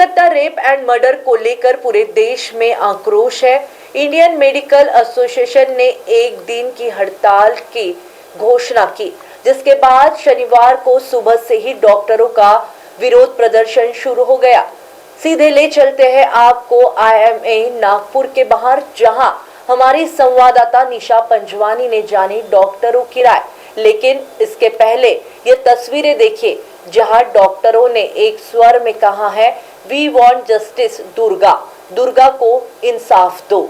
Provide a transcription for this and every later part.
Kolkata rape and murder को लेकर पूरे देश में आक्रोश है। इंडियन मेडिकल एसोसिएशन ने एक दिन की हड़ताल की घोषणा की, जिसके बाद शनिवार को सुबह से ही डॉक्टरों का विरोध प्रदर्शन शुरू हो गया। सीधे ले चलते हैं आपको IMA नागपुर के बाहर, जहां हमारी संवाददाता निशा पंजवानी ने जानी डॉक्टरों की राय। लेकिन इसके पहले ये तस्वीरें देखिए, जहां डॉक्टरों ने एक स्वर में कहा है, we want justice Durga, Durga को इंसाफ दो।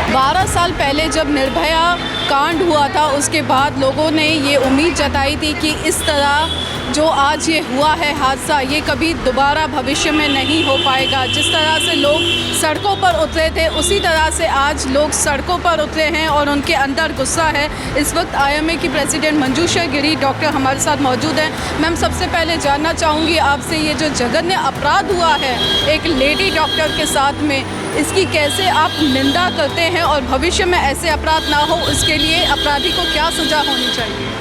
12 साल पहले जब निर्भया कांड हुआ था, उसके बाद लोगों ने ये उम्मीद जताई थी कि इस तरह जो आज ये हुआ है हादसा, ये कभी दोबारा भविष्य में नहीं हो पाएगा। जिस तरह से लोग सड़कों पर उतरे थे, उसी तरह से आज लोग सड़कों पर उतरे हैं और उनके अंदर गुस्सा है। इस वक्त IMA की प्रेसिडेंट मंजूषा गिरी डॉक्टर हमारे साथ मौजूद हैं। मैम, सबसे पहले जानना चाहूँगी आपसे, ये जो जघन्य अपराध हुआ है एक लेडी डॉक्टर के साथ में, इसकी कैसे आप निंदा करते हैं और भविष्य में ऐसे अपराध ना हो, इसके लिए अपराधी को क्या सज़ा होनी चाहिए?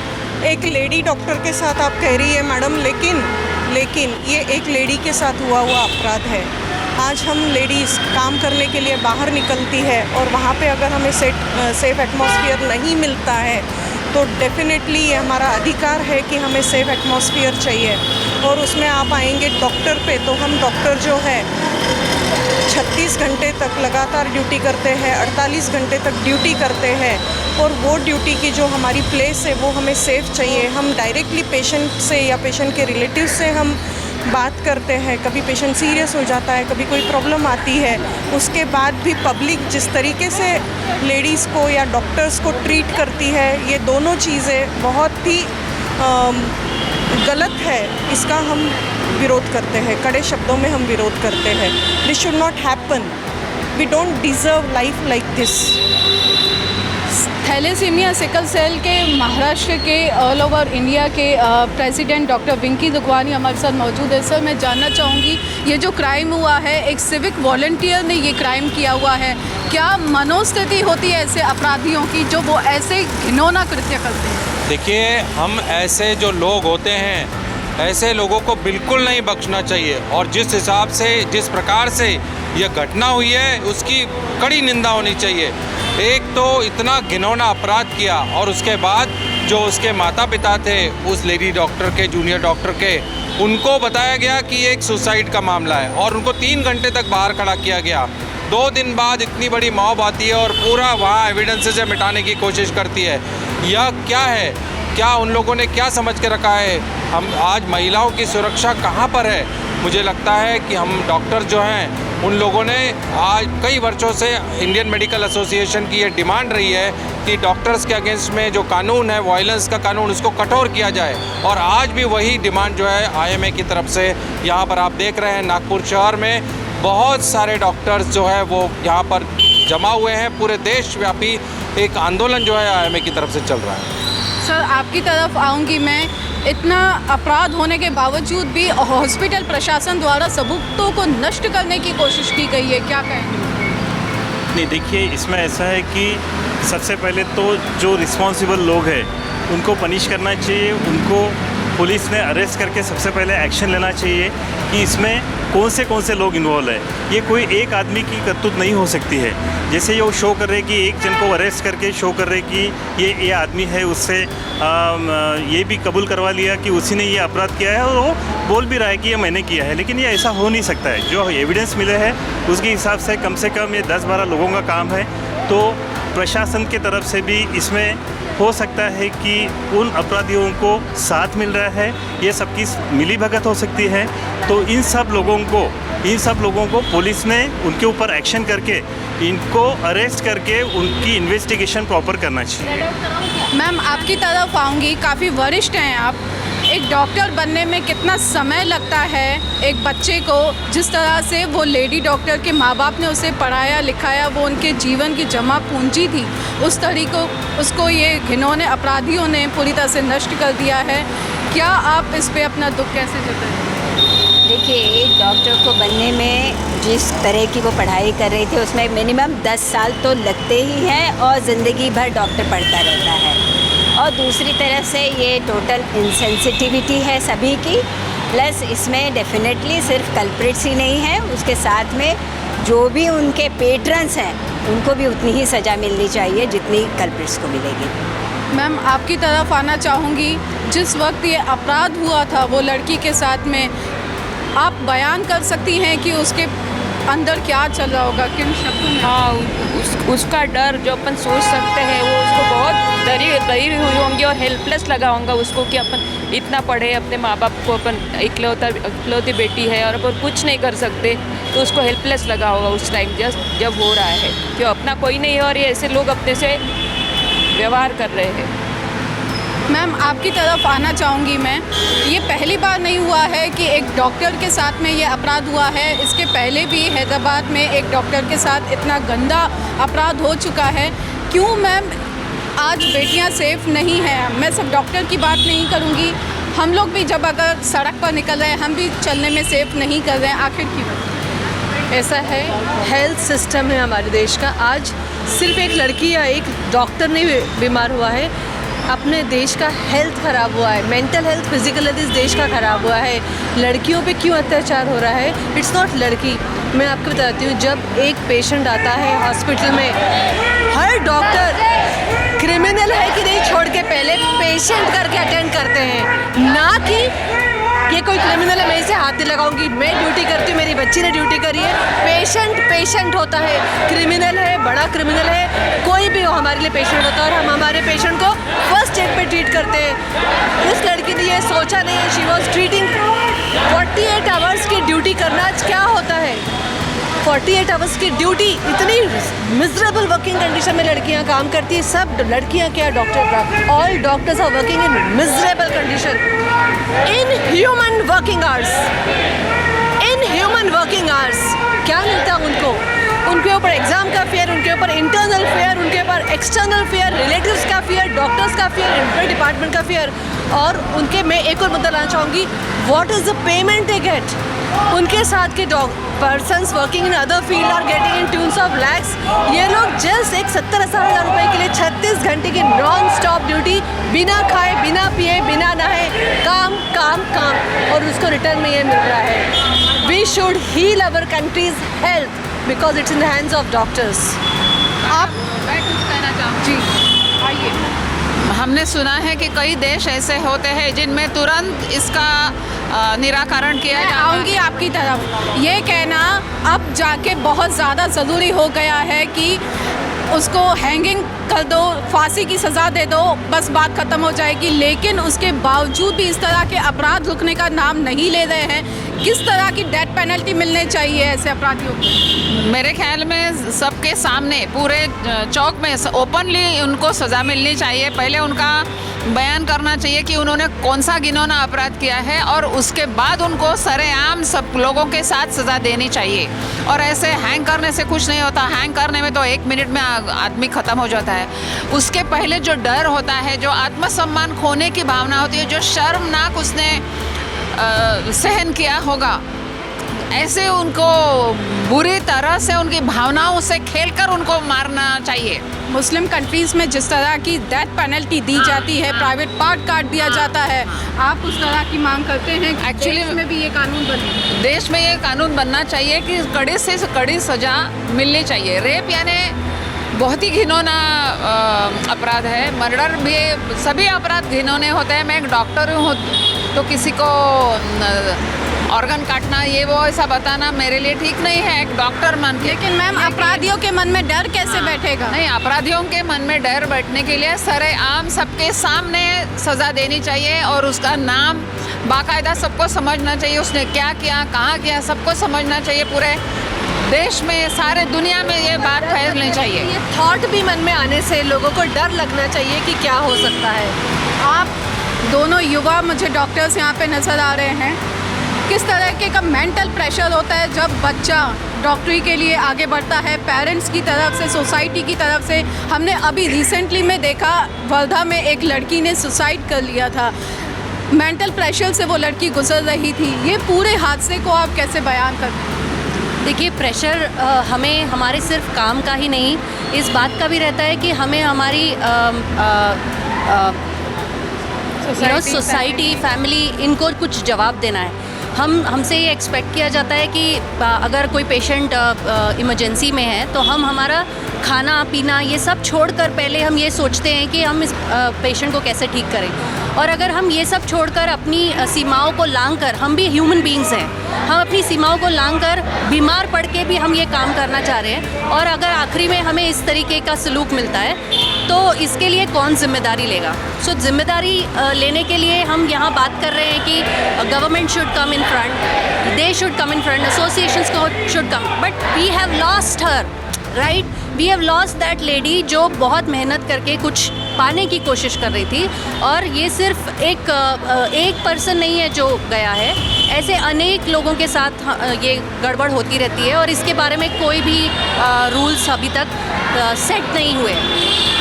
एक लेडी डॉक्टर के साथ आप कह रही है मैडम, लेकिन ये एक लेडी के साथ हुआ अपराध है। आज हम लेडीज़ काम करने के लिए बाहर निकलती है और वहाँ पे अगर हमें सेफ एटमॉस्फेयर नहीं मिलता है तो डेफिनेटली ये हमारा अधिकार है कि हमें सेफ एटमॉस्फेयर चाहिए। और उसमें आप आएंगे डॉक्टर पे, तो हम डॉक्टर जो है 36 घंटे तक लगातार ड्यूटी करते हैं, 48 घंटे तक ड्यूटी करते हैं, और वो ड्यूटी की जो हमारी प्लेस है वो हमें सेफ़ चाहिए। हम डायरेक्टली पेशेंट से या पेशेंट के रिलेटिव से हम बात करते हैं। कभी पेशेंट सीरियस हो जाता है, कभी कोई प्रॉब्लम आती है, उसके बाद भी पब्लिक जिस तरीके से लेडीज़ को या डॉक्टर्स को ट्रीट करती है, ये दोनों चीज़ें बहुत ही गलत है। इसका हम विरोध करते हैं, कड़े शब्दों में हम विरोध करते हैं। This should not happen, we don't deserve life like this. Thalassemia sickle cell के महाराष्ट्र के ऑल ओवर इंडिया के प्रेसिडेंट डॉक्टर विंकी दुखवानी हमारे साथ मौजूद है। सर, मैं जानना चाहूँगी, ये जो क्राइम हुआ है, एक सिविक वॉलंटियर ने ये क्राइम किया हुआ है, क्या मनोस्थिति होती है ऐसे अपराधियों की जो वो ऐसे घिनौना कृत्य करते हैं? देखिए, हम ऐसे जो लोग होते हैं, ऐसे लोगों को बिल्कुल नहीं बख्शना चाहिए। और जिस हिसाब से, जिस प्रकार से यह घटना हुई है, उसकी कड़ी निंदा होनी चाहिए। एक तो इतना घिनौना अपराध किया, और उसके बाद जो उसके माता पिता थे उस लेडी डॉक्टर के, जूनियर डॉक्टर के, उनको बताया गया कि ये एक सुसाइड का मामला है, और उनको 3 घंटे तक बाहर खड़ा किया गया। 2 दिन बाद इतनी बड़ी मॉब आती है और पूरा वहाँ एविडेंसेस मिटाने की कोशिश करती है। यह क्या है? क्या उन लोगों ने क्या समझ के रखा है? हम आज महिलाओं की सुरक्षा कहाँ पर है? मुझे लगता है कि हम डॉक्टर जो हैं, उन लोगों ने आज कई वर्षों से इंडियन मेडिकल एसोसिएशन की ये डिमांड रही है कि डॉक्टर्स के अगेंस्ट में जो कानून है, वायलेंस का कानून, उसको कठोर किया जाए। और आज भी वही डिमांड जो है IMA की तरफ से, यहाँ पर आप देख रहे हैं नागपुर शहर में बहुत सारे डॉक्टर्स जो है वो यहाँ पर जमा हुए हैं। पूरे देशव्यापी एक आंदोलन जो है IMA की तरफ से चल रहा है। सर, आपकी तरफ आऊँगी मैं। इतना अपराध होने के बावजूद भी हॉस्पिटल प्रशासन द्वारा सबूतों को नष्ट करने की कोशिश की गई है, क्या कहेंगे? नहीं, देखिए, इसमें ऐसा है कि सबसे पहले तो जो रिस्पॉन्सिबल लोग हैं उनको पनिश करना चाहिए। उनको पुलिस ने अरेस्ट करके सबसे पहले एक्शन लेना चाहिए कि इसमें कौन से लोग इन्वॉल्व है। ये कोई एक आदमी की करतूत नहीं हो सकती है। जैसे ये वो शो कर रहे कि एक जन को अरेस्ट करके शो कर रहे कि ये आदमी है, उससे ये भी कबूल करवा लिया कि उसी ने ये अपराध किया है, और वो बोल भी रहा है कि ये मैंने किया है। लेकिन ये ऐसा हो नहीं सकता है। जो एविडेंस मिले हैं उसके हिसाब से कम ये 10-12 लोगों का काम है। तो प्रशासन की तरफ से भी इसमें हो सकता है कि उन अपराधियों को साथ मिल रहा है, ये सबकी मिलीभगत हो सकती है। तो इन सब लोगों को पुलिस ने उनके ऊपर एक्शन करके इनको अरेस्ट करके उनकी इन्वेस्टिगेशन प्रॉपर करना चाहिए। मैम, आपकी तरफ आऊँगी, काफ़ी वरिष्ठ हैं आप। एक डॉक्टर बनने में कितना समय लगता है एक बच्चे को? जिस तरह से वो लेडी डॉक्टर के माँ बाप ने उसे पढ़ाया लिखाया, वो उनके जीवन की जमा पूंजी थी, उस तरीक़ों उसको ये घिनौने अपराधियों ने पूरी तरह से नष्ट कर दिया है। क्या आप इस पे अपना दुख कैसे जताएं? देखिए, एक डॉक्टर को बनने में जिस तरह की वो पढ़ाई कर रही थी उसमें मिनिमम 10 साल तो लगते ही हैं और ज़िंदगी भर डॉक्टर पढ़ता रहता है। और दूसरी तरफ से ये टोटल इनसेंसिटिविटी है सभी की, प्लस इसमें डेफिनेटली सिर्फ कल्प्रिट्स ही नहीं है, उसके साथ में जो भी उनके पेट्रन्स हैं उनको भी उतनी ही सज़ा मिलनी चाहिए जितनी कल्प्रिट्स को मिलेगी। मैम, आपकी तरफ आना चाहूँगी, जिस वक्त ये अपराध हुआ था वो लड़की के साथ में, आप बयान कर सकती हैं कि उसके अंदर क्या चल रहा होगा, किन शब्दों में? हाँ, उसका डर जो अपन सोच सकते हैं, वो उसको बहुत डरी हुई होंगी और हेल्पलेस लगा होगा उसको कि अपन इतना पढ़े, अपने माँ बाप को अपन इकलौती बेटी है और अपन कुछ नहीं कर सकते, तो उसको हेल्पलेस लगा होगा उस टाइम जब हो रहा है कि अपना कोई नहीं है और ये ऐसे लोग अपने से व्यवहार कर रहे हैं। मैम, आपकी तरफ आना चाहूँगी मैं, ये पहली बार नहीं हुआ है कि एक डॉक्टर के साथ में ये अपराध हुआ है, इसके पहले भी हैदराबाद में एक डॉक्टर के साथ इतना गंदा अपराध हो चुका है। क्यों मैम आज बेटियां सेफ़ नहीं हैं? मैं सब डॉक्टर की बात नहीं करूँगी, हम लोग भी जब अगर सड़क पर निकल रहे हैं हम भी चलने में सेफ़ नहीं कर रहे हैं, आखिर क्यों? ऐसा है, हेल्थ सिस्टम है हमारे देश का, आज सिर्फ एक लड़की या एक डॉक्टर नहीं बीमार हुआ है, अपने देश का हेल्थ ख़राब हुआ है, मेंटल हेल्थ, फिजिकल हेल्थ इस देश का ख़राब हुआ है। लड़कियों पे क्यों अत्याचार हो रहा है? इट्स नॉट लड़की, मैं आपको बताती हूँ, जब एक पेशेंट आता है हॉस्पिटल में, हर डॉक्टर क्रिमिनल है कि नहीं छोड़ के पहले पेशेंट करके अटेंड करते हैं, ना कि ये कोई क्रिमिनल है मैं इसे हाथ नहीं लगाऊंगी, मैं ड्यूटी करती हूँ, मेरी बच्ची ने ड्यूटी करी है। पेशेंट होता है, क्रिमिनल है, बड़ा क्रिमिनल है, कोई भी हो हमारे लिए पेशेंट होता है और हम हमारे पेशेंट को फर्स्ट एड पे ट्रीट करते हैं। उस लड़की ने ये सोचा नहीं है, शी वॉज ट्रीटिंग 48 आवर्स की ड्यूटी करना क्या होता है, 48 आवर्स की ड्यूटी, इतनी मिजरेबल वर्किंग कंडीशन में लड़कियां काम करती हैं। सब लड़कियां क्या, डॉक्टर का, all doctors are working in miserable condition, in human working hours. क्या मिलता है उनको? उनके ऊपर एग्ज़ाम का फेयर, उनके ऊपर इंटरनल फेयर, उनके ऊपर एक्सटर्नल फेयर, रिलेटिव्स का फेयर, डॉक्टर्स का फेयर, एम्प्लॉय डिपार्टमेंट का फेयर। और उनके, मैं एक और मुद्दा लाना चाहूँगी, what is the payment they get? उनके साथ के persons working in other field are getting in tunes of lakhs. ये लोग जस्ट एक 70-80 हज़ार रुपये के लिए 36 घंटे की नॉन स्टॉप ड्यूटी, बिना खाए, बिना पिए, बिना नहाए, काम, और उसको रिटर्न में ये मिल रहा है। We should heal our country's health because it's in the hands of doctors. मैं कुछ कहना चाहूँ जी, आइए। हमने सुना है कि कई देश ऐसे होते हैं जिनमें तुरंत इसका निराकरण किया जाता है। आऊँगी आपकी तरफ, ये कहना अब जाके बहुत ज़्यादा ज़रूरी हो गया है कि उसको हैंगिंग कर दो, फांसी की सज़ा दे दो, बस बात ख़त्म हो जाएगी। लेकिन उसके बावजूद भी इस तरह के अपराध रुकने का नाम नहीं ले रहे हैं। किस तरह की डेथ पेनल्टी मिलने चाहिए ऐसे अपराधियों को? मेरे ख्याल में सबके सामने पूरे चौक में ओपनली उनको सज़ा मिलनी चाहिए। पहले उनका बयान करना चाहिए कि उन्होंने कौन सा घिनौना अपराध किया है और उसके बाद उनको सरेआम सब लोगों के साथ सज़ा देनी चाहिए। और ऐसे हैंग करने से कुछ नहीं होता, हैंग करने में तो 1 मिनट में आदमी ख़त्म हो जाता है। उसके पहले जो डर होता है, जो आत्मसम्मान खोने की भावना होती है, जो शर्मनाक उसने सहन किया होगा, ऐसे उनको बुरी तरह से उनकी भावनाओं से खेलकर उनको मारना चाहिए। मुस्लिम कंट्रीज़ में जिस तरह की डेथ पेनल्टी दी जाती है, प्राइवेट पार्ट काट दिया जाता है, आप उस तरह की मांग करते हैं? एक्चुअली में भी ये कानून बने, देश में ये कानून बनना चाहिए कि कड़ी से कड़ी सज़ा मिलनी चाहिए। रेप यानी बहुत ही घिनौना अपराध है, मर्डर भी, सभी अपराध घिनौने होते हैं। मैं एक डॉक्टर हूँ तो किसी को ऑर्गन काटना, ये वो ऐसा बताना मेरे लिए ठीक नहीं है एक डॉक्टर मान के। लेकिन मैम, अपराधियों के मन में डर कैसे बैठेगा? नहीं, अपराधियों के मन में डर बैठने के लिए सरेआम सबके सामने सज़ा देनी चाहिए और उसका नाम बाकायदा सबको समझना चाहिए, उसने क्या किया, कहाँ किया, सबको समझना चाहिए। पूरे देश में, सारे दुनिया में ये बात फैलनी चाहिए। ये थॉट भी मन में आने से लोगों को डर लगना चाहिए कि क्या हो सकता है। आप दोनों युवा मुझे डॉक्टर्स यहाँ पे नज़र आ रहे हैं, किस तरह के का मेंटल प्रेशर होता है जब बच्चा डॉक्टरी के लिए आगे बढ़ता है, पेरेंट्स की तरफ से, सोसाइटी की तरफ से। हमने अभी रिसेंटली में देखा, वर्धा में एक लड़की ने सुसाइड कर लिया था। मेंटल प्रेशर से वो लड़की गुजर रही थी। ये पूरे हादसे को आप कैसे बयान करते हैं? देखिए, प्रेशर हमें हमारे सिर्फ काम का ही नहीं, इस बात का भी रहता है कि हमें हमारी सोसाइटी, फैमिली, इनको कुछ जवाब देना है। हमसे ये एक्सपेक्ट किया जाता है कि अगर कोई पेशेंट इमरजेंसी में है तो हम हमारा खाना पीना ये सब छोड़कर पहले हम ये सोचते हैं कि हम इस पेशेंट को कैसे ठीक करें। और अगर हम ये सब छोड़कर अपनी सीमाओं को लांघ कर, हम भी ह्यूमन बीइंग्स हैं, हम अपनी सीमाओं को लांघ कर बीमार पड़ के भी हम ये काम करना चाह रहे हैं, और अगर आखिरी में हमें इस तरीके का सलूक मिलता है तो इसके लिए कौन जिम्मेदारी लेगा? सो जिम्मेदारी लेने के लिए हम यहाँ बात कर रहे हैं कि government should come in front, they should come in front, associations should come, but we have lost her, right? We have lost that lady जो बहुत मेहनत करके कुछ पाने की कोशिश कर रही थी। और ये सिर्फ एक पर्सन नहीं है जो गया है, ऐसे अनेक लोगों के साथ ये गड़बड़ होती रहती है और इसके बारे में कोई भी रूल्स अभी तक सेट नहीं हुए।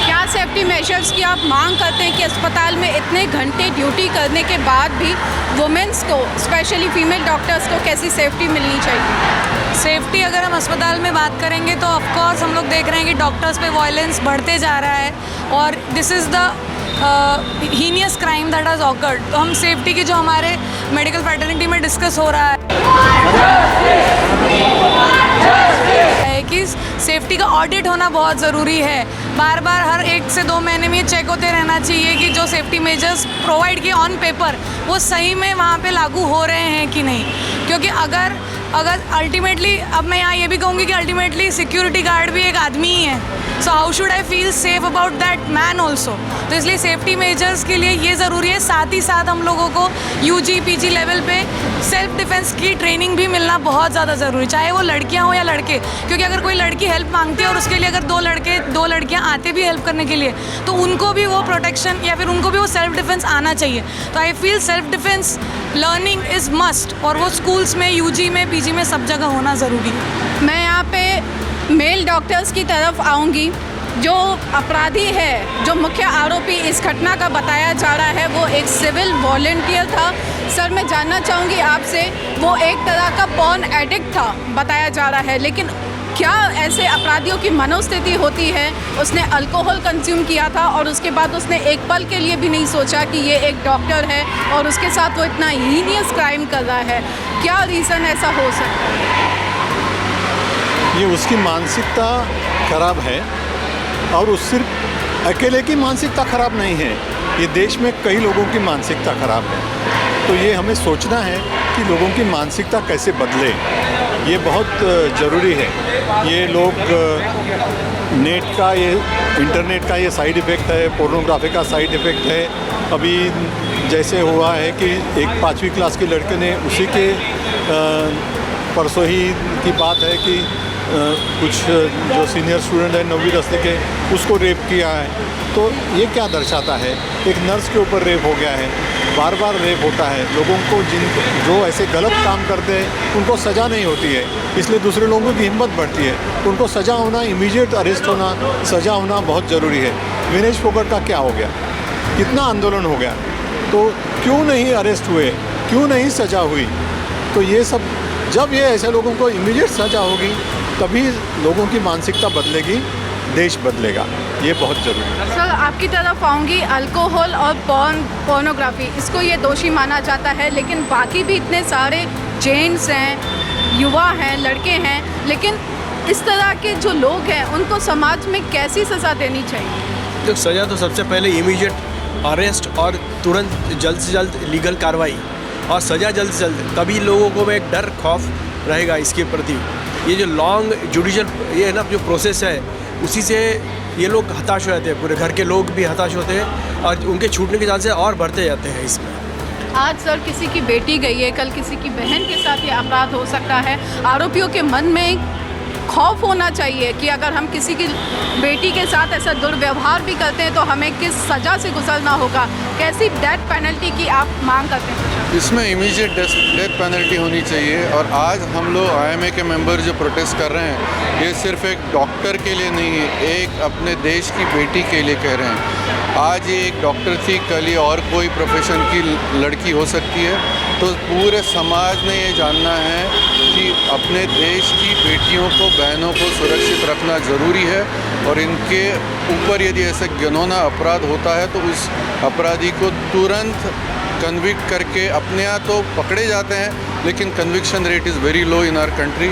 क्या सेफ्टी मेजर्स की आप मांग करते हैं कि अस्पताल में इतने घंटे ड्यूटी करने के बाद भी वुमेन्स को, स्पेशली फीमेल डॉक्टर्स को कैसी सेफ्टी मिलनी चाहिए? सेफ्टी अगर हम अस्पताल में बात करेंगे तो ऑफ कोर्स हम लोग देख रहे हैं कि डॉक्टर्स पे वायलेंस बढ़ते जा रहा है और this is the heinous crime that has awkward. तो हम सेफ्टी की जो हमारे मेडिकल फ्रेटर्निटी में डिस्कस हो रहा है कि सेफ्टी का ऑडिट होना बहुत ज़रूरी है। बार बार हर 1 से 2 महीने में ये चेक होते रहना चाहिए कि जो सेफ्टी मेजर्स प्रोवाइड किए ऑन पेपर वो सही में वहाँ पे लागू हो रहे हैं कि नहीं। क्योंकि अगर अल्टीमेटली, अब मैं यहाँ ये भी कहूँगी कि अल्टीमेटली सिक्योरिटी गार्ड भी एक आदमी ही है, so how should I feel safe about that man also. तो इसलिए सेफ्टी मेजर्स के लिए ये ज़रूरी है। साथ ही साथ हम लोगों को UG PG लेवल पे सेल्फ डिफेंस की ट्रेनिंग भी मिलना बहुत ज़्यादा ज़रूरी, चाहे वो लड़कियाँ हो या लड़के। क्योंकि अगर कोई लड़की हेल्प मांगती है और उसके लिए अगर 2 लड़कियाँ आते भी हेल्प करने के लिए, तो उनको भी वो प्रोटेक्शन या फिर उनको भी वो सेल्फ डिफेंस आना चाहिए। तो I feel self defence learning is must, और वो स्कूल्स में, UG में, PG में सब जगह होना ज़रूरी है। मैं यहाँ पे मेल डॉक्टर्स की तरफ आऊँगी। जो अपराधी है, जो मुख्य आरोपी इस घटना का बताया जा रहा है, वो एक सिविल वॉलंटियर था। सर, मैं जानना चाहूँगी आपसे, वो एक तरह का पॉर्न एडिक्ट था बताया जा रहा है, लेकिन क्या ऐसे अपराधियों की मनोस्थिति होती है? उसने अल्कोहल कंज्यूम किया था और उसके बाद उसने एक पल के लिए भी नहीं सोचा कि ये एक डॉक्टर है और उसके साथ वो इतना हीनियस क्राइम कर रहा है। क्या रीज़न ऐसा हो सकता है? ये उसकी मानसिकता खराब है, और उस सिर्फ अकेले की मानसिकता खराब नहीं है, ये देश में कई लोगों की मानसिकता खराब है। तो ये हमें सोचना है कि लोगों की मानसिकता कैसे बदले, ये बहुत ज़रूरी है। ये लोग नेट का, ये इंटरनेट का ये साइड इफ़ेक्ट है, पोर्नोग्राफी का साइड इफ़ेक्ट है। अभी जैसे हुआ है कि एक 5वीं क्लास के लड़के ने, उसी के परसों ही की बात है कि कुछ जो सीनियर स्टूडेंट है 9वीं 10वीं के, उसको रेप किया है। तो ये क्या दर्शाता है? एक नर्स के ऊपर रेप हो गया है, बार बार रेप होता है। लोगों को जो ऐसे गलत काम करते हैं उनको सज़ा नहीं होती है, इसलिए दूसरे लोगों की हिम्मत बढ़ती है। उनको सज़ा होना, इमीडिएट अरेस्ट होना, सज़ा होना बहुत ज़रूरी है। विनेश फोगाट का क्या हो गया? कितना आंदोलन हो गया, तो क्यों नहीं अरेस्ट हुए, क्यों नहीं सज़ा हुई? तो ये सब, जब ये ऐसे लोगों को इमीडिएट सज़ा होगी तभी लोगों की मानसिकता बदलेगी, देश बदलेगा। ये बहुत ज़रूरी है। सर, आपकी तरफ आऊँगी। अल्कोहल और पोर्नोग्राफी, इसको ये दोषी माना जाता है, लेकिन बाकी भी इतने सारे जेंट्स हैं, युवा हैं, लड़के हैं, लेकिन इस तरह के जो लोग हैं उनको समाज में कैसी सज़ा देनी चाहिए? तो सज़ा तो सबसे पहले इमीडिएट अरेस्ट और तुरंत जल्द से जल्द लीगल कार्रवाई, और सज़ा जल्द से जल्द। तभी लोगों को एक डर, खौफ रहेगा इसके प्रति। ये जो लॉन्ग जुडिशल ये है ना जो प्रोसेस है, उसी से ये लोग हताश हो जाते हैं, पूरे घर के लोग भी हताश होते हैं और उनके छूटने के चांसेस और बढ़ते जाते हैं इसमें। आज सर किसी की बेटी गई है, कल किसी की बहन के साथ ये अपराध हो सकता है। आरोपियों के मन में खौफ होना चाहिए कि अगर हम किसी की बेटी के साथ ऐसा दुर्व्यवहार भी करते हैं तो हमें किस सज़ा से गुजरना होगा। कैसी डेथ पेनल्टी की आप मांग करते हैं? इसमें इमीडिएट डेथ पेनल्टी होनी चाहिए। और आज हम लोग IMA के मेंबर जो प्रोटेस्ट कर रहे हैं, ये सिर्फ एक डॉक्टर के लिए नहीं है, एक अपने देश की बेटी के लिए कह रहे हैं। आज ये एक डॉक्टर थी, कल ये और कोई प्रोफेशन की लड़की हो सकती है। तो पूरे समाज ने ये जानना है कि अपने देश की बेटियों को, बहनों को सुरक्षित रखना ज़रूरी है। और इनके ऊपर यदि ऐसा घिनौना अपराध होता है तो उस अपराधी को तुरंत कन्विक्ट करके, अपने यहाँ तो पकड़े जाते हैं लेकिन conviction rate is very low in our country.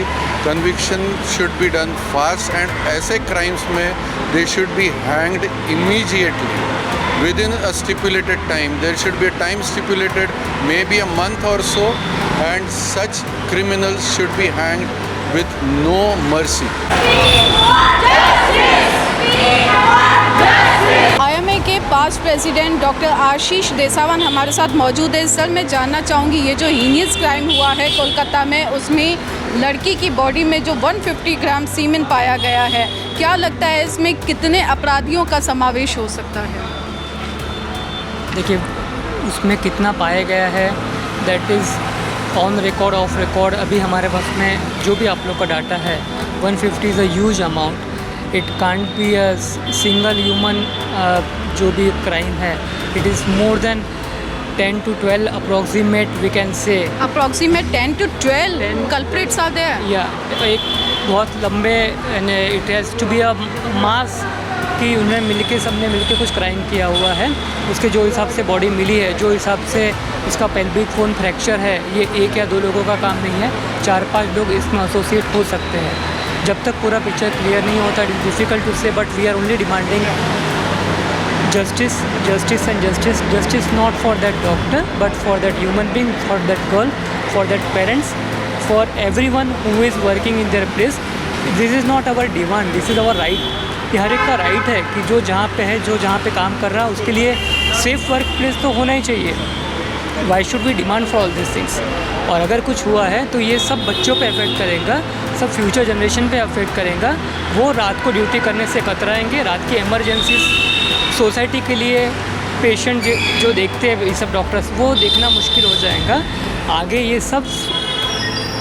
Conviction should be done fast and ऐसे क्राइम्स में they should be hanged immediately within a stipulated time. There should be a time stipulated, maybe a month or so, and such criminals should be hanged with no mercy. IMA के past president doctor आशीष देसावन हमारे साथ मौजूद है। Sir, मैं जानना चाहूँगी, ये जो हीनियस क्राइम हुआ है कोलकाता में, उसमें लड़की की बॉडी में जो 150 ग्राम सीमेन पाया गया है, क्या लगता है इसमें कितने अपराधियों का समावेश हो सकता है? देखिए, उसमें कितना पाया गया है that is on record, of record. अभी हमारे पास में जो भी आप लोग का डाटा है, 150 is a huge amount. It can't be a single human जो भी क्राइम है, it is more than 10 to 12 approximate we can say. Approximate 10 to 12 culprits are there? या एक बहुत लंबे, it has to be a mass कि उन्हें मिलके, सबने मिलके कुछ क्राइम किया हुआ है। उसके जो हिसाब से बॉडी मिली है, जो हिसाब से उसका पेल्विक बोन फ्रैक्चर है, ये एक या दो लोगों का काम नहीं है, 4-5 लोग इसमें एसोसिएट हो सकते हैं। जब तक पूरा पिक्चर क्लियर नहीं होता, it is difficult to say, but we are only demanding justice, justice and justice. Justice not for that doctor, but for that human being, for that girl, for that parents, for everyone who is working in their place. This is not our demand, this is our right. ये हर एक का right है कि जो जहाँ पे है, जो जहाँ पे काम कर रहा है, उसके लिए सेफ़ वर्क प्लेस तो होना ही चाहिए। Why should we demand for all this things? और अगर कुछ हुआ है तो ये सब बच्चों पे अफेक्ट करेगा, सब फ्यूचर जनरेशन पे अफेक्ट करेगा। वो रात को ड्यूटी करने से कतराएंगे, रात की इमरजेंसी सोसाइटी के लिए पेशेंट जो देखते हैं ये सब डॉक्टर्स, वो देखना मुश्किल हो जाएगा। आगे ये सब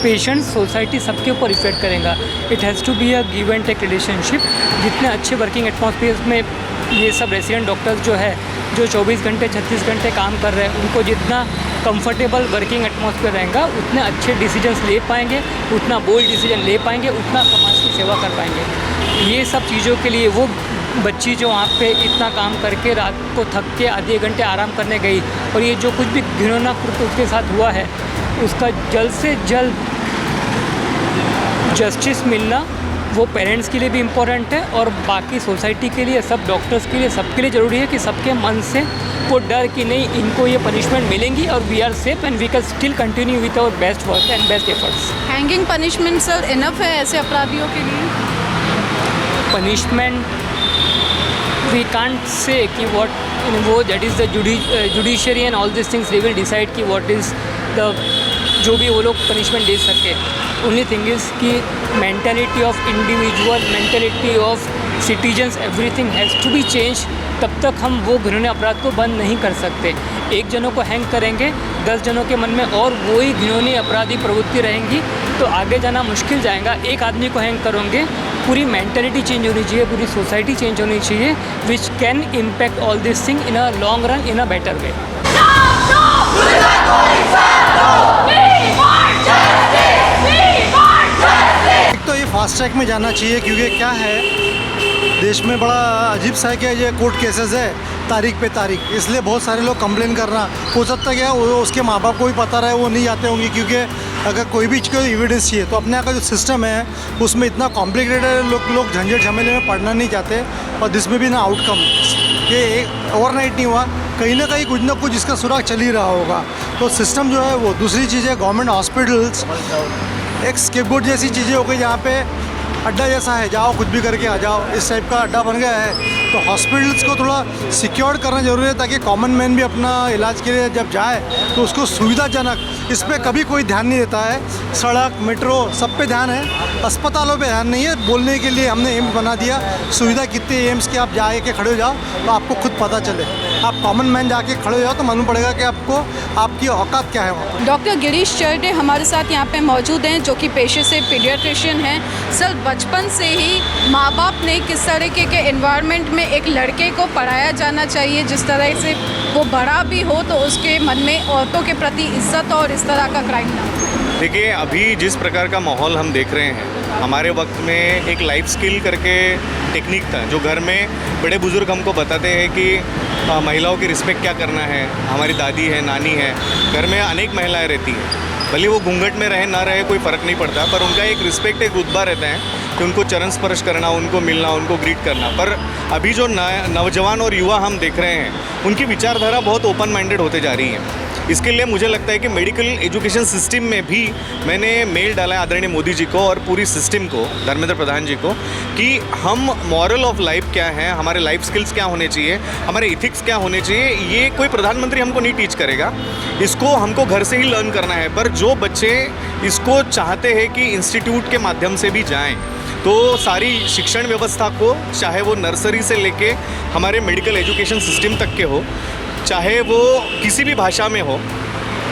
पेशेंट, सोसाइटी सबके ऊपर इफेक्ट करेगा। It has to be a give and take relationship. जितने अच्छे वर्किंग एटमॉस्फेयर में ये सब रेसिडेंट डॉक्टर्स जो है, जो 24 घंटे 36 घंटे काम कर रहे हैं, उनको जितना कंफर्टेबल वर्किंग एटमॉस्फेयर रहेगा, उतने अच्छे डिसीजंस ले पाएंगे, उतना बोल्ड डिसीजन ले पाएंगे, उतना समाज की सेवा कर पाएंगे। ये सब चीज़ों के लिए वो बच्ची जो वहाँ पे इतना काम करके रात को थक के आधे घंटे आराम करने गई, और ये जो कुछ भी घिनौना कृत्य उसके साथ हुआ है, उसका जल्द से जल्द जस्टिस मिलना वो पेरेंट्स के लिए भी इम्पोर्टेंट है, और बाकी सोसाइटी के लिए, सब डॉक्टर्स के लिए, सबके लिए ज़रूरी है कि सबके मन से वो डर कि नहीं, इनको ये पनिशमेंट मिलेंगी और we are safe and we can still continue with our best work and best efforts. Hanging punishment sir enough है ऐसे अपराधियों के लिए? पनिशमेंट वी कांट से कि व्हाट वो that is the judiciary and all this things, they will decide कि what is the, जो भी वो लोग पनिशमेंट दे सके। ओनली थिंग इज़ कि mentality of individual, mentality of citizens, everything has to be change. तब तक हम वो घिनौने अपराध को बंद नहीं कर सकते। एक जनों को हैंग करेंगे, 10 जनों के मन में और वही घिनौनी अपराधी प्रवृत्ति रहेंगी तो आगे जाना मुश्किल जाएगा। एक आदमी को हैंग करोगे, पूरी मेंटालिटी चेंज होनी चाहिए, पूरी सोसाइटी चेंज होनी चाहिए, which can impact all this thing in a long run, in a better way. एक तो ये फास्ट ट्रैक में जाना चाहिए, क्योंकि क्या है, देश में बड़ा अजीब सा है कि ये कोर्ट केसेस है तारीख पे तारीख, इसलिए बहुत सारे लोग कंप्लेन करना। हो सकता है क्या वो उसके माँ बाप को भी पता रहे, वो नहीं जाते होंगे, क्योंकि अगर कोई भी चीज़ का एविडेंस चाहिए तो अपने यहाँ का जो सिस्टम है उसमें इतना कॉम्प्लिकेटेड है, लोग झंझट झमेले में पढ़ना नहीं चाहते। और जिसमें भी ना आउटकम ये ओवरनाइट नहीं हुआ, कहीं ना कुछ इसका सुराग चल ही रहा होगा। तो सिस्टम जो है वो, दूसरी चीज़ है गवर्नमेंट हॉस्पिटल्स एक स्केपबोर्ड जैसी चीज़ें हो गई, जहाँ पे अड्डा जैसा है, जाओ कुछ भी करके आ जाओ, इस टाइप का अड्डा बन गया है। तो हॉस्पिटल्स को थोड़ा सिक्योर करना जरूरी है, ताकि कॉमन मैन भी अपना इलाज के लिए जब जाए तो उसको सुविधाजनक, इस पर कभी कोई ध्यान नहीं देता है। सड़क, मेट्रो, सब पे ध्यान है, अस्पतालों पे ध्यान नहीं है। बोलने के लिए हमने एम्स बना दिया, सुविधा कितनी है एम्स की, आप जाए के खड़े हो जाओ तो आपको खुद पता चले। आप कॉमन मैन जाके खड़े हो जाओ तो मालूम पड़ेगा कि आपको आपकी औकात क्या है वहाँ। डॉक्टर गिरीश चर्डे हमारे साथ यहाँ पे मौजूद हैं, जो कि पेशे से पीडियाट्रिशियन हैं। सर, बचपन से ही माँ बाप ने किस तरीके के एनवायरनमेंट में एक लड़के को पढ़ाया जाना चाहिए, जिस तरह से वो बड़ा भी हो तो उसके मन में औरतों के प्रति इज्जत और इस तरह का क्राइम ना हो? देखिए, अभी जिस प्रकार का माहौल हम देख रहे हैं, हमारे वक्त में एक लाइफ स्किल करके टेक्निक था, जो घर में बड़े बुजुर्ग हमको बताते हैं कि महिलाओं की रिस्पेक्ट क्या करना है। हमारी दादी है, नानी है, घर में अनेक महिलाएं रहती हैं, भले वो घूंघट में रहे ना रहे कोई फ़र्क नहीं पड़ता, पर उनका एक रिस्पेक्ट, एक रुतबा रहता है कि उनको चरण स्पर्श करना, उनको मिलना, उनको ग्रीट करना। पर अभी जो नौजवान और युवा हम देख रहे हैं, उनकी विचारधारा बहुत ओपन माइंडेड होते जा रही है। इसके लिए मुझे लगता है कि मेडिकल एजुकेशन सिस्टम में भी मैंने मेल डाला है आदरणीय मोदी जी को और पूरी सिस्टम को, धर्मेंद्र प्रधान जी को, कि हम मॉरल ऑफ लाइफ क्या है, हमारे लाइफ स्किल्स क्या होने चाहिए, हमारे इथिक्स क्या होने चाहिए, ये कोई प्रधानमंत्री हमको नहीं टीच करेगा, इसको हमको घर से ही लर्न करना है। पर जो बच्चे इसको चाहते हैं कि इंस्टीट्यूट के माध्यम से भी जाएँ, तो सारी शिक्षण व्यवस्था को, चाहे वो नर्सरी से लेके हमारे मेडिकल एजुकेशन सिस्टम तक के हो, चाहे वो किसी भी भाषा में हो,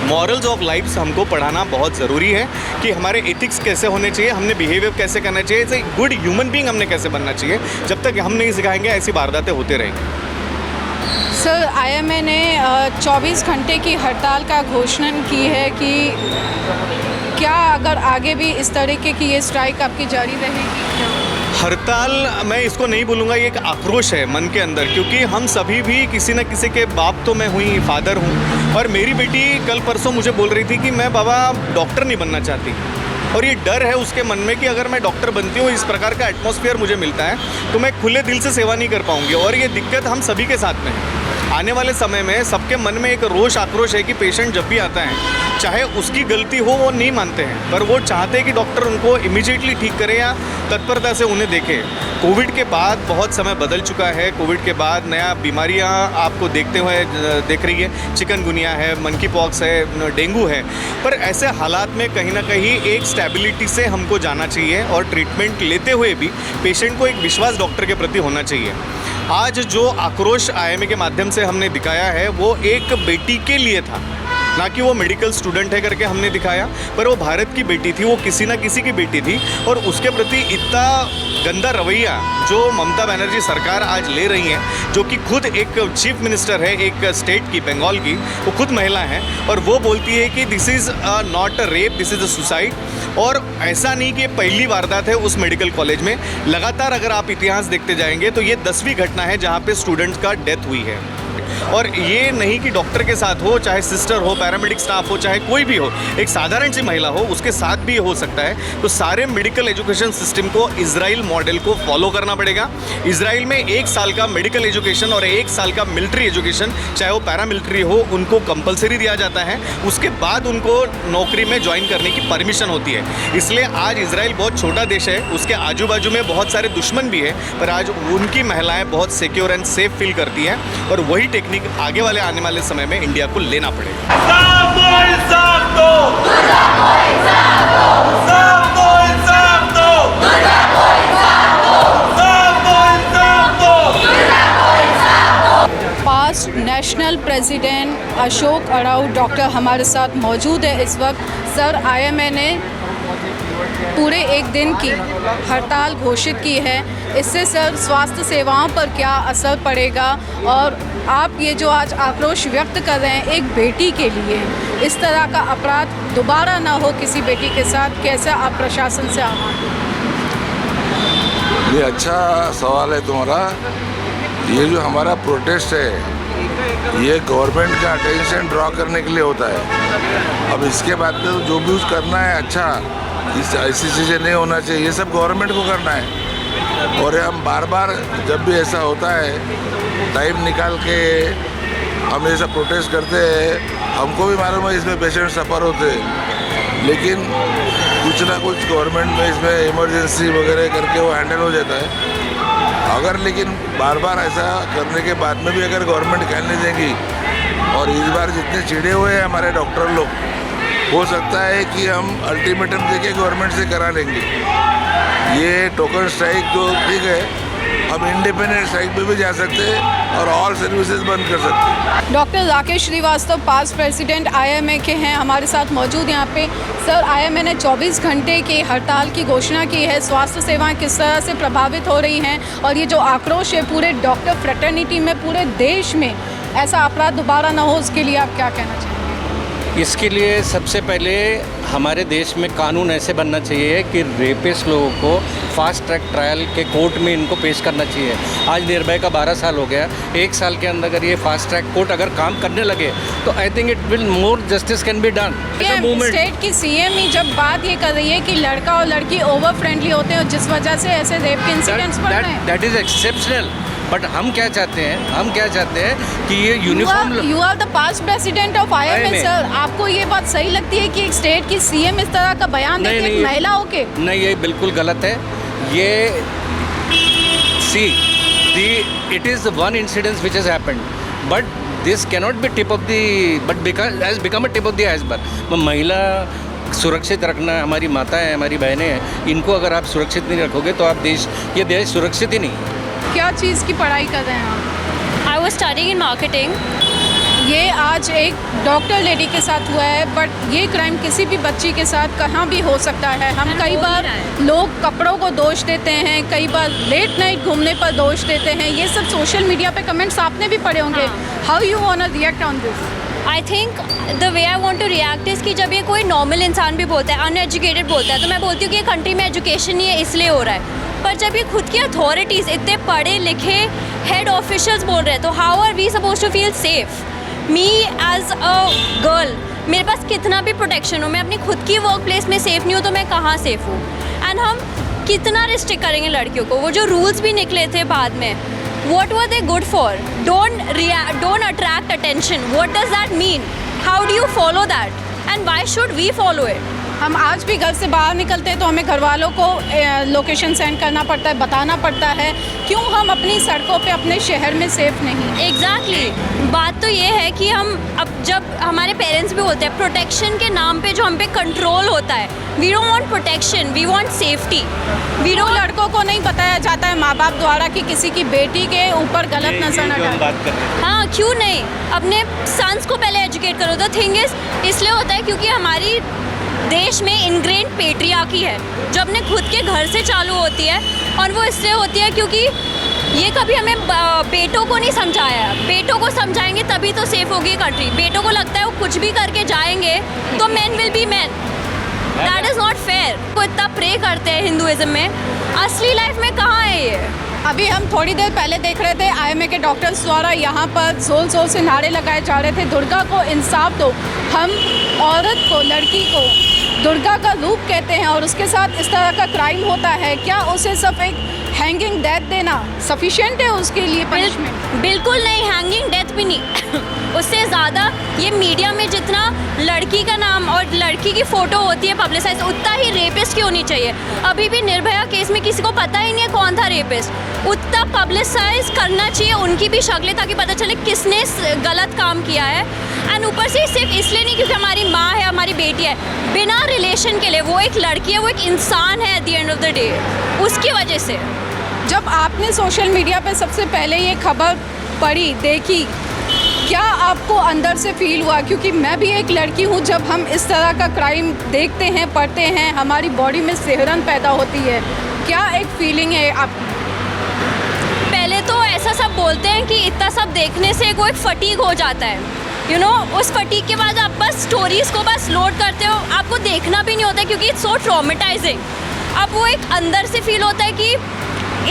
मॉरल्स ऑफ लाइफ्स हमको पढ़ाना बहुत ज़रूरी है कि हमारे एथिक्स कैसे होने चाहिए, हमने बिहेवियर कैसे करना चाहिए, as a good human being हमने कैसे बनना चाहिए। जब तक हम नहीं सिखाएंगे, ऐसी वारदातें होते रहेंगी। सर, आईएमए ने 24 घंटे की हड़ताल का घोषणा की है कि क्या अगर आगे भी इस तरीके की ये स्ट्राइक आपकी जारी रहेगी? हड़ताल मैं इसको नहीं बोलूँगा, ये एक आक्रोश है मन के अंदर, क्योंकि हम सभी भी किसी न किसी के बाप तो मैं हुई, फादर हूँ, और मेरी बेटी कल परसों मुझे बोल रही थी कि मैं बाबा डॉक्टर नहीं बनना चाहती, और ये डर है उसके मन में कि अगर मैं डॉक्टर बनती हूँ, इस प्रकार का एटमॉस्फेयर मुझे मिलता है तो मैं खुले दिल से सेवा नहीं कर पाऊँगी। और ये दिक्कत हम सभी के साथ में है। आने वाले समय में सबके मन में एक रोष, आक्रोश है कि पेशेंट जब भी आता है, चाहे उसकी गलती हो, वो नहीं मानते हैं, पर वो चाहते हैं कि डॉक्टर उनको इमीडिएटली ठीक करे या तत्परता से उन्हें देखे। कोविड के बाद बहुत समय बदल चुका है। कोविड के बाद नया बीमारियां आपको देख रही है, चिकनगुनिया है, मंकी पॉक्स है, डेंगू है। पर ऐसे हालात में कहीं ना कहीं एक स्टेबिलिटी से हमको जाना चाहिए और ट्रीटमेंट लेते हुए भी पेशेंट को एक विश्वास डॉक्टर के प्रति होना चाहिए। आज जो आक्रोश आईएमए के माध्यम से हमने दिखाया है, वो एक बेटी के लिए था, ना कि वो मेडिकल स्टूडेंट है करके हमने दिखाया, पर वो भारत की बेटी थी, वो किसी ना किसी की बेटी थी। और उसके प्रति इतना गंदा रवैया जो ममता बनर्जी सरकार आज ले रही है, जो कि खुद एक चीफ मिनिस्टर है एक स्टेट की, बंगाल की, वो खुद महिला है, और वो बोलती है कि this is not a rape, this is a suicide. और ऐसा नहीं कि पहली वारदात है उस मेडिकल कॉलेज में, लगातार अगर आप इतिहास देखते जाएंगे तो ये 10वीं घटना है जहाँ पे स्टूडेंट्स का डेथ हुई है। और ये नहीं कि डॉक्टर के साथ हो, चाहे सिस्टर हो, पैरामेडिक स्टाफ हो, चाहे कोई भी हो, एक साधारण सी महिला हो, उसके साथ भी हो सकता है। तो सारे मेडिकल एजुकेशन सिस्टम को इजराइल मॉडल को फॉलो करना पड़ेगा। इजराइल में 1 साल का मेडिकल एजुकेशन और 1 साल का मिलिट्री एजुकेशन, चाहे वो पैरामिलिट्री हो, उनको कंपलसरी दिया जाता है। उसके बाद उनको नौकरी में ज्वाइन करने की परमिशन होती है। इसलिए आज इजराइल बहुत छोटा देश है, उसके आजू बाजू में बहुत सारे दुश्मन भी है, पर आज उनकी महिलाएं बहुत सिक्योर एंड सेफ फील करती हैं, और वही टेक्निक आगे आने वाले समय में इंडिया को लेना पड़ेगा। पास्ट नेशनल प्रेसिडेंट अशोक अराउ डॉक्टर हमारे साथ मौजूद है इस वक्त। सर, आईएमए ने पूरे 1 दिन की हड़ताल घोषित की है, इससे सर स्वास्थ्य सेवाओं पर क्या असर पड़ेगा, और आप ये जो आज आक्रोश व्यक्त कर रहे हैं एक बेटी के लिए, इस तरह का अपराध दोबारा ना हो किसी बेटी के साथ, कैसा आप प्रशासन से आह्वान? ये अच्छा सवाल है तुम्हारा। ये जो हमारा प्रोटेस्ट है, ये गवर्नमेंट का अटेंशन ड्रॉ करने के लिए होता है। अब इसके बाद में जो भी करना है, अच्छा, ऐसी चीज़ें नहीं होना चाहिए, ये सब गवर्नमेंट को करना है। और हम बार बार जब भी ऐसा होता है, टाइम निकाल के हम ऐसा प्रोटेस्ट करते हैं। हमको भी मालूम है इसमें पेशेंट सफ़र होते हैं, लेकिन कुछ ना कुछ गवर्नमेंट में इसमें इमरजेंसी वगैरह करके वो हैंडल हो जाता है। अगर लेकिन बार बार ऐसा करने के बाद में भी अगर गवर्नमेंट कहने देगी, और इस बार जितने चिड़े हुए हैं हमारे डॉक्टर लोग, हो सकता है कि हम अल्टीमेटम देके गवर्नमेंट से करा लेंगे। ये टोकन स्ट्राइक तो ठीक है, हम इंडिपेंडेंट स्ट्राइक पे भी जा सकते हैं और ऑल सर्विसेज बंद कर सकते हैं। Doctor Rakesh Srivastava past president IMA के हैं हमारे साथ मौजूद यहाँ पे। सर, आईएमए ने 24 घंटे की हड़ताल की घोषणा की है। स्वास्थ्य सेवाएं किस तरह से प्रभावित हो रही हैं और ये जो आक्रोश है पूरे डॉक्टर फ्रेटर्निटी में, पूरे देश में ऐसा अपराध दोबारा ना हो, उसके लिए आप क्या कहना चाहेंगे? इसके लिए सबसे पहले हमारे देश में कानून ऐसे बनना चाहिए कि रेपिस्ट लोगों को फास्ट ट्रैक ट्रायल के कोर्ट में इनको पेश करना चाहिए। आज निर्भया का 12 साल हो गया, 1 साल के अंदर अगर ये फास्ट ट्रैक कोर्ट अगर काम करने लगे तो I think it will more justice can be done. State की सीएम ही जब बात ये कर रही है कि लड़का और लड़की ओवर फ्रेंडली होते हैं और जिस वजह से ऐसे रेप के इंसिडेंट्स बढ़ रहे हैं, दैट इज एक्सेप्शनल। बट हम क्या चाहते हैं कि ये uniform. You are the past president of IMA sir, आपको ये बात सही लगती है कि एक स्टेट की सीएम इस तरह का बयान देती है महिला होके? नहीं, ये बिल्कुल गलत है। ये it is one incidence which has happened, but this cannot be tip of the but has become a tip of the iceberg. महिला सुरक्षित रखना, हमारी माताएं हैं, हमारी बहनें हैं, इनको अगर आप सुरक्षित नहीं रखोगे तो आप ये देश सुरक्षित ही नहीं। क्या चीज़ की पढ़ाई कर रहे हैं आप? I was studying in marketing. ये आज एक डॉक्टर लेडी के साथ हुआ है, बट ये क्राइम किसी भी बच्ची के साथ कहाँ भी हो सकता है। हम कई बार लोग कपड़ों को दोष देते हैं, कई बार लेट नाइट घूमने पर दोष देते हैं, ये सब सोशल मीडिया पे कमेंट्स आपने भी पढ़े होंगे। How you want to react on this? I think the way I want to react is कि जब ये कोई नॉर्मल इंसान भी बोलता है, अनएजुकेटेड बोलता है, तो मैं बोलती हूँ कि ये कंट्री में एजुकेशन नहीं है इसलिए हो रहा है। पर जब ये खुद की अथॉरिटीज़ इतने पढ़े लिखे हेड ऑफिशियल्स बोल रहे हैं तो how are we suppose to feel safe? Me as a girl, मेरे पास कितना भी प्रोटेक्शन हो, मैं अपनी खुद की वर्क प्लेस में सेफ़ नहीं हूँ तो मैं कहाँ सेफ़ हूँ? एंड हम कितना रिस्ट्रिक्ट करेंगे लड़कियों को? वो जो रूल्स भी निकले थे बाद में, what were they good for? Don't attract attention. What does that mean? How do you follow that? And why should we follow it? हम आज भी घर से बाहर निकलते हैं तो हमें घर वालों को लोकेशन सेंड करना पड़ता है, बताना पड़ता है। क्यों हम अपनी सड़कों पे अपने शहर में सेफ नहीं? एग्जैक्टली बात तो ये है कि हम अब जब हमारे पेरेंट्स भी होते हैं, प्रोटेक्शन के नाम पे जो हम पे कंट्रोल होता है, we don't want protection, we want safety. लड़कों को नहीं बताया जाता है माँ बाप द्वारा कि किसी की बेटी के ऊपर गलत नजर न डालें। हाँ, क्यों नहीं? अपने सन्स को पहले एजुकेट करो। द थिंग इज इसलिए होता है क्योंकि हमारी देश में इनग्रेन पेट्रियार्की है जो अपने खुद के घर से चालू होती है, और वो इसलिए होती है क्योंकि ये कभी हमें बेटों को नहीं समझाया। बेटों को समझाएंगे तभी तो सेफ होगी कंट्री। बेटों को लगता है वो कुछ भी करके जाएंगे तो men will be man. That is not fair. वो इतना प्रे करते हैं हिंदुइज्म में, असली लाइफ में कहाँ है ये? अभी हम थोड़ी देर पहले देख रहे थे आईएमए के डॉक्टर्स द्वारा यहाँ पर जोर जोर से नारे लगाए जा रहे थे, दुर्गा को इंसाफ दो। हम औरत को, लड़की को दुर्गा का रूप कहते हैं और उसके साथ इस तरह का क्राइम होता है, क्या उसे सिर्फ एक हैंगिंग डेथ देना सफिशिएंट है उसके लिए पनिशमेंट? बिल्कुल नहीं, हैंगिंग डेथ भी नहीं। उससे ज़्यादा ये मीडिया में जितना लड़की का नाम और लड़की की फ़ोटो होती है पब्लिसाइज, उतना ही रेपिस्ट की होनी चाहिए। अभी भी निर्भया केस में किसी को पता ही नहीं है कौन था रेपिस्ट। उतना पब्लिसाइज करना चाहिए उनकी भी शक्लें, ताकि पता चले किसने गलत काम किया है। एंड ऊपर से सिर्फ इसलिए नहीं क्योंकि हमारी माँ है, हमारी बेटी है, बिना रिलेशन के लिए वो एक लड़की है, वो एक इंसान है at the end of the day, उसकी वजह से। जब आपने सोशल मीडिया पे सबसे पहले ये खबर पढ़ी, देखी, क्या आपको अंदर से फील हुआ? क्योंकि मैं भी एक लड़की हूँ, जब हम इस तरह का क्राइम देखते हैं, पढ़ते हैं, हमारी बॉडी में सिहरन पैदा होती है। क्या एक फीलिंग है आपकी? पहले तो ऐसा सब बोलते हैं कि इतना सब देखने से कोई फटीग हो जाता है, यू नो, उस फटीग के बाद आप बस स्टोरीज़ को बस लोड करते हो, आपको देखना भी नहीं होता क्योंकि इट्स सो ट्रॉमेटाइजिंग। अब वो एक अंदर से फील होता है कि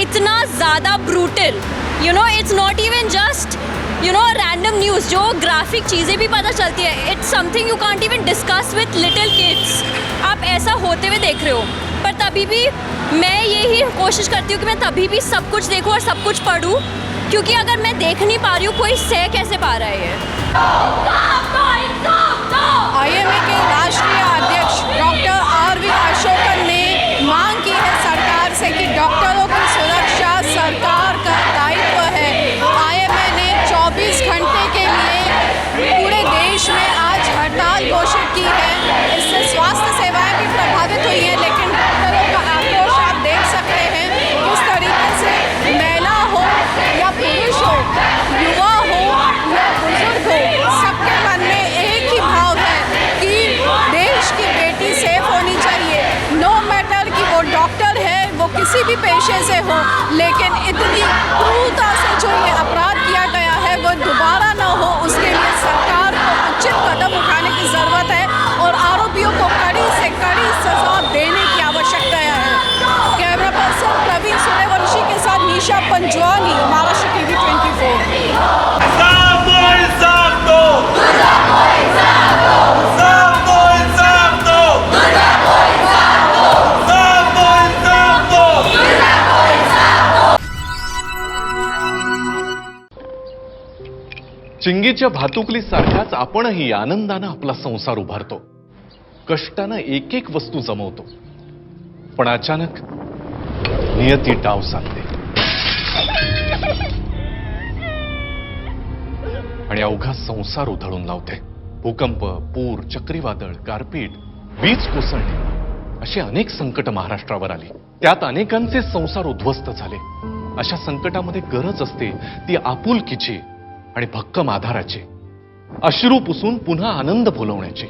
इतना ज़्यादा brutal, you know, it's not even just you know random news, जो ग्राफिक चीज़ें भी पता चलती है। It's something you can't even discuss with little kids. आप ऐसा होते हुए देख रहे हो, पर तभी भी मैं यही कोशिश करती हूँ कि मैं तभी भी सब कुछ देखूँ और सब कुछ पढ़ूँ, क्योंकि अगर मैं देख नहीं पा रही हूँ, कोई सह कैसे पा रहा है ये? आईएमए के राष्ट्रीय अध्यक्ष डॉक्टर आर.वी. अशोकन ने मांग की है सरकार से कि डॉक्टरों की सुरक्षा सरकार का दायित्व है। आईएमए ने 24 घंटे के लिए पूरे देश में आज हड़ताल घोषित की है। किसी भी पेशे से हो, लेकिन इतनी क्रूरता से जो ये अपराध किया गया है वो दोबारा न हो, उसके लिए सरकार को उचित कदम उठाने की ज़रूरत है और आरोपियों को कड़ी से कड़ी सजा देने की आवश्यकता है। कैमरा पर्सन प्रवीण सूर्यवंशी के साथ निशा पंजवानी, महाराष्ट्र टीवी 24। चिंगीच्या भातुकलीसारखाच आपणही आनंदानं आपला संसार उभारतो, कष्टानं एक एक वस्तू जमवतो, पण अचानक नियती डाव साधते आणि अवघा संसार उधळून लावते। भूकंप, पूर, चक्रीवादळ, गारपीट, वीज कोसळणे अशी अनेक संकट महाराष्ट्रावर आली। त्यात अनेकांचे संसार उद्ध्वस्त झाले। अशा संकटामध्ये गरज असते ती आपुलकीची आणि भक्कम आधाराची, अश्रू पुसून पुन्हा आनंद फुलवण्याची।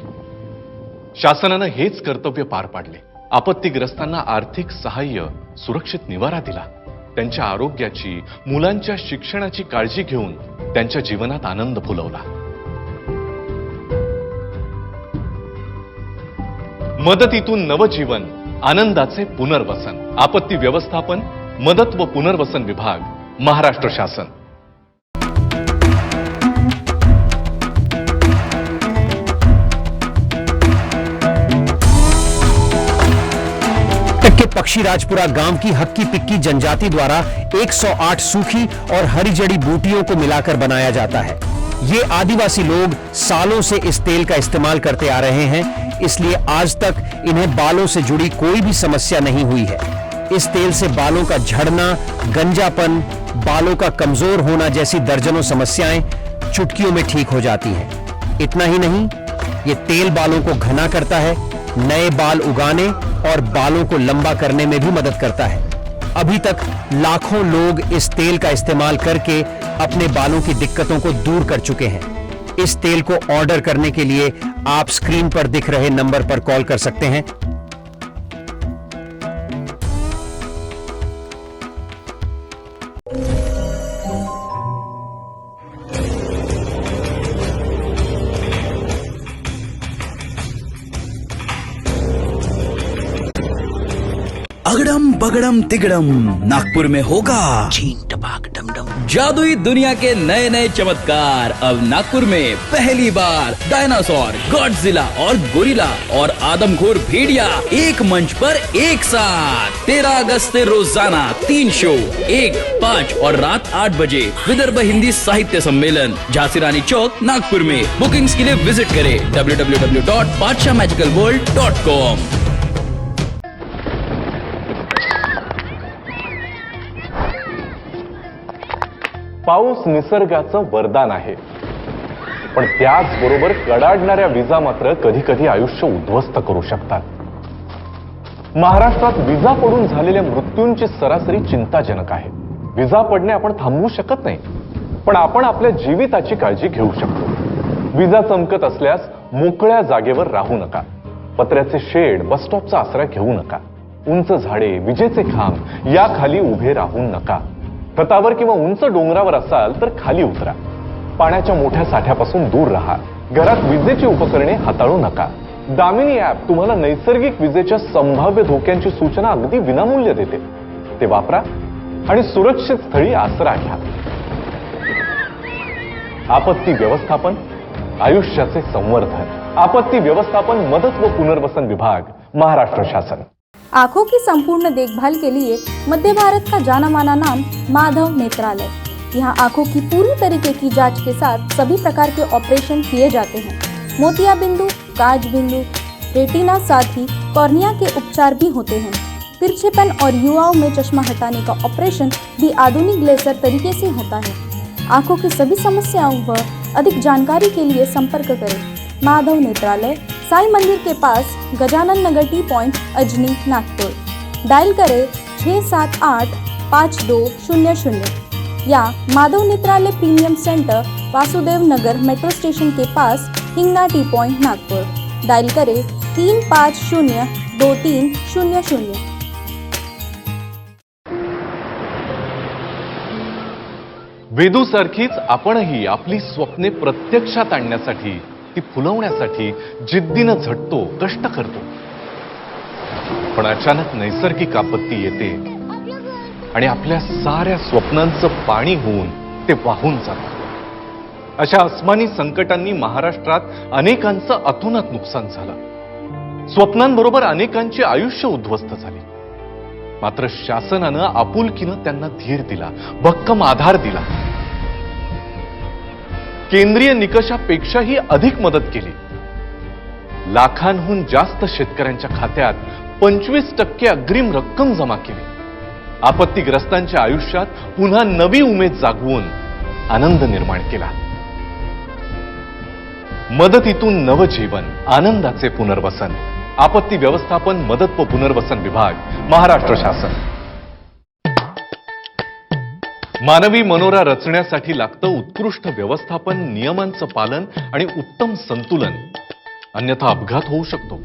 शासनानं हेच कर्तव्य पार पाडले। आपत्तीग्रस्तांना आर्थिक सहाय्य, सुरक्षित निवारा दिला, त्यांच्या आरोग्याची, मुलांच्या शिक्षणाची काळजी घेऊन त्यांच्या जीवनात आनंद फुलवला। मदतीतून नवजीवन, आनंदाचे पुनर्वसन। आपत्ती व्यवस्थापन, मदत व पुनर्वसन विभाग, महाराष्ट्र शासन। के पक्षी राजपुरा गांव की हक्की पिक्की जनजाति द्वारा 108 सूखी और हरी जड़ी बूटियों को मिलाकर बनाया जाता है। ये आदिवासी लोग सालों से इस तेल का इस्तेमाल करते आ रहे हैं, इसलिए आज तक इन्हें बालों से जुड़ी कोई भी समस्या नहीं हुई है। इस तेल से बालों का झड़ना, गंजापन, बालों का कमजोर होना जैसी दर्जनों समस्याएं चुटकियों में ठीक हो जाती हैं। इतना ही नहीं, ये तेल बालों को घना करता है, नए बाल उगाने और बालों को लंबा करने में भी मदद करता है। अभी तक लाखों लोग इस तेल का इस्तेमाल करके अपने बालों की दिक्कतों को दूर कर चुके हैं। इस तेल को ऑर्डर करने के लिए आप स्क्रीन पर दिख रहे नंबर पर कॉल कर सकते हैं। अगड़म बगड़म तिगड़म नागपुर में होगा जादुई दुनिया के नए नए चमत्कार। अब नागपुर में पहली बार डायनासोर, गॉडजिला और गोरिल्ला और आदमखोर भेड़िया एक मंच पर एक साथ। 13 अगस्त से रोजाना 3 शो, 1, 5 और रात 8 बजे विदर्भ हिंदी साहित्य सम्मेलन, झांसी रानी चौक, नागपुर में। बुकिंग्स के लिए विजिट करें www.badshahmagicalworld.com। पाऊस निसर्गाचं वरदान आहे, पण त्याचबरोबर कडाडणाऱ्या विजा मात्र कधी कधी आयुष्य उद्ध्वस्त करू शकतात। महाराष्ट्रात विजा पडून झालेल्या मृत्यूंची सरासरी चिंताजनक आहे। विजा पडणे आपण थांबवू शकत नाही, पण आपण आपल्या जीविताची काळजी घेऊ शकतो। विजा चमकत असल्यास मोकळ्या जागेवर राहू नका। पत्र्याचे शेड, बस स्टॉपचा आसरा घेऊ नका। उंच झाडे, विजेचे खांब याखाली उभे राहू नका। छतावर किंवा उंच डोंगरावर असाल तर खाली उतरा। पाण्याच्या मोठ्या साठ्यापासून दूर राहा। घरात विजेची उपकरणे हाताळू नका। दामिनी ॲप तुम्हाला नैसर्गिक विजेच्या संभाव्य धोक्यांची सूचना अगदी विनामूल्य देते। ते वापरा आणि सुरक्षित स्थळी आसरा घ्या। आपत्ती व्यवस्थापन, आयुष्याचे संवर्धन। आपत्ती व्यवस्थापन, मदत व पुनर्वसन विभाग, महाराष्ट्र शासन। आंखों की संपूर्ण देखभाल के लिए मध्य भारत का जाना माना नाम माधव नेत्रालय। यहाँ आंखों की पूरी तरीके की जांच के साथ सभी प्रकार के ऑपरेशन किए जाते हैं। मोतिया बिंदु, काज बिंदु, रेटिना, साथ ही कॉर्निया के उपचार भी होते हैं। तिरछेपन और युवाओं में चश्मा हटाने का ऑपरेशन भी आधुनिक लेजर तरीके से होता है। आंखों की सभी समस्याओं व अधिक जानकारी के लिए संपर्क करें माधव नेत्रालय, साई मंदिर के पास, Gajanan Nagar T point, Ajni, Nagpur. Dial करें 678-5200 या Madhav Netralaya premium centre, Vasudev Nagar metro station के पास, Hingna T point, Nagpur. Dial करें 350-2300। वेदूसारखीच आपणही आपली स्वप्ने प्रत्यक्षात आणण्यासाठी, ती फुलवण्यासाठी जिद्दीनं झटतो, कष्ट करतो. पण अचानक नैसर्गिक आपत्ती येते आणि आपल्या साऱ्या स्वप्नांचं पाणी होऊन ते वाहून जातं. अशा अस्मानी संकटांनी महाराष्ट्रात अनेकांचं अतोनात नुकसान झालं. स्वप्नांबरोबर अनेकांची आयुष्य उद्ध्वस्त झाली. मात्र शासनानं आपुलकीनं त्यांना धीर दिला, भक्कम आधार दिला. केंद्रीय निकषापेक्षाही अधिक मदत केली. लाखांहून जास्त शेतकऱ्यांच्या खात्यात 25% अग्रिम रक्कम जमा केली. आपत्तीग्रस्तांच्या आयुष्यात पुन्हा नवी उमेद जागवून आनंद निर्माण केला. मदतीतून नवजीवन, आनंदाचे पुनर्वसन. आपत्ती व्यवस्थापन, मदत व पुनर्वसन विभाग, महाराष्ट्र शासन. मानवी मनोरा रचण्यासाठी लागतं उत्कृष्ट व्यवस्थापन, नियमांचं पालन आणि उत्तम संतुलन. अन्यथा अपघात होऊ शकतो.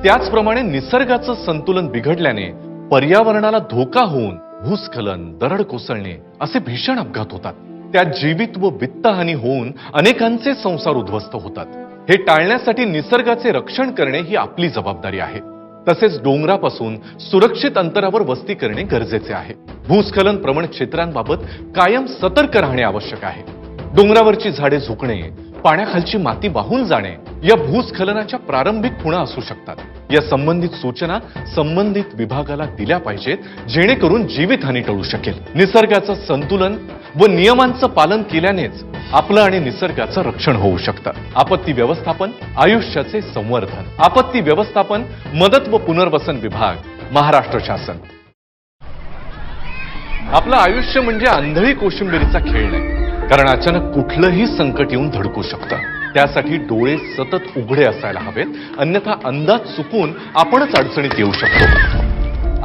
त्याचप्रमाणे निसर्गाचं संतुलन बिघडल्याने पर्यावरणाला धोका होऊन भूस्खलन, दरड कोसळणे असे भीषण अपघात होतात. त्यात जीवित व वित्तहानी होऊन अनेकांचे संसार उद्ध्वस्त होतात. हे टाळण्यासाठी निसर्गाचे रक्षण करणे ही आपली जबाबदारी आहे. तसेच डोंगरापासून सुरक्षित अंतरावर वस्ती करणे गरजेचे आहे. भूस्खलन प्रवण क्षेत्रांबाबत कायम सतर्क राहणे आवश्यक आहे. डोंगरावरची झाडे झुकणे, पाण्याखालची माती वाहून जाणे या भूस्खलनाच्या प्रारंभिक खुणा असू शकतात. या संबंधित सूचना संबंधित विभागाला दिल्या पाहिजेत, जेणेकरून जीवितहानी टळू शकेल. निसर्गाचं संतुलन व नियमांचं पालन केल्यानेच आपलं आणि निसर्गाचं रक्षण होऊ शकतं. आपत्ती व्यवस्थापन, आयुष्याचे संवर्धन. आपत्ती व्यवस्थापन, मदत व पुनर्वसन विभाग, महाराष्ट्र शासन. आपलं आयुष्य म्हणजे आंधळी कोशिंबिरीचा खेळ नाही. कारण अचानक कुठलंही संकट येऊन धडकू शकतं. त्यासाठी डोळे सतत उघडे असायला हवेत, अन्यथा अंदाज चुकून आपणच अडचणीत येऊ शकतो.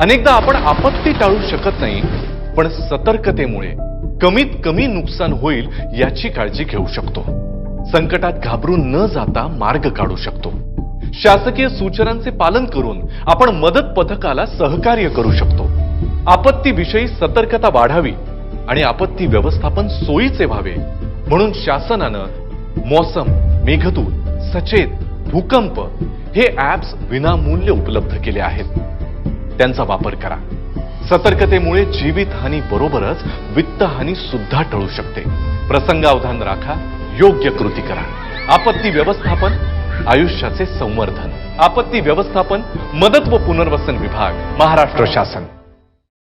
अनेकदा आपण आपत्ती टाळू शकत नाही, पण सतर्कतेमुळे कमीत कमी नुकसान होईल याची काळजी घेऊ शकतो. संकटात घाबरून न जाता मार्ग काढू शकतो. शासकीय सूचनांचे पालन करून आपण मदत पथकाला सहकार्य करू शकतो. आपत्तीविषयी सतर्कता वाढावी आणि आपत्ती व्यवस्थापन सोयीचे व्हावे म्हणून शासनानं मौसम, मेघदूत, सचेत, भूकंप हे ॲप्स विनामूल्य उपलब्ध केले आहेत. त्यांचा वापर करा. सतर्कतेमुळे जीवितहानी बरोबरच वित्तहानी सुद्धा टळू शकते. प्रसंगावधान राखा, योग्य कृती करा. आपत्ती व्यवस्थापन, आयुष्याचे संवर्धन. आपत्ती व्यवस्थापन, मदत व पुनर्वसन विभाग, महाराष्ट्र शासन.